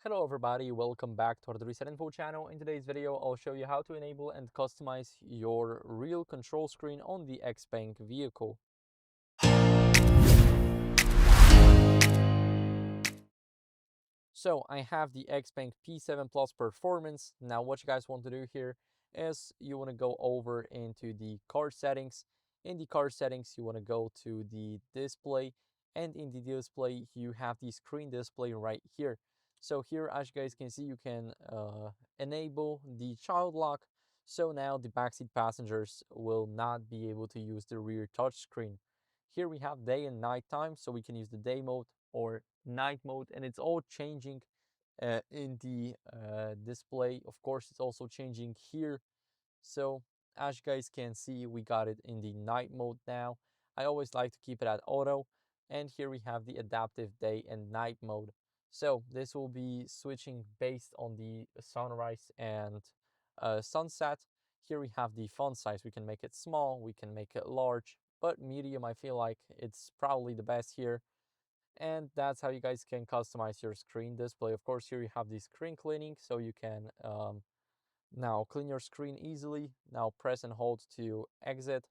Hello everybody, welcome back to our Reset Info channel. In today's video, I'll show you how to enable and customize your real control screen on the XPeng vehicle. So I have the XPeng P7 Plus Performance. Now what you guys want to do here is you want to go over into the car settings. In the car settings, you want to go to the display, and in the display, you have the screen display right here. So here, as you guys can see, you can enable the child lock. So now the backseat passengers will not be able to use the rear touchscreen. Here we have day and night time, so we can use the day mode or night mode, and it's all changing in the display. Of course, it's also changing here. So as you guys can see, we got it in the night mode now. I always like to keep it at auto. And here we have the adaptive day and night mode. So this will be switching based on the sunrise and sunset. Here we have the font size. We can make it small, we can make it large, but medium, I feel like it's probably the best here. And that's how you guys can customize your screen display. Of course, here you have the screen cleaning, so you can now clean your screen easily. Now press and hold to exit,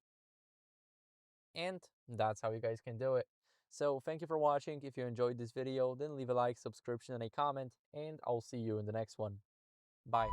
and that's how you guys can do it. So thank you for watching. If you enjoyed this video, then leave a like, subscription, and a comment, and I'll see you in the next one. Bye.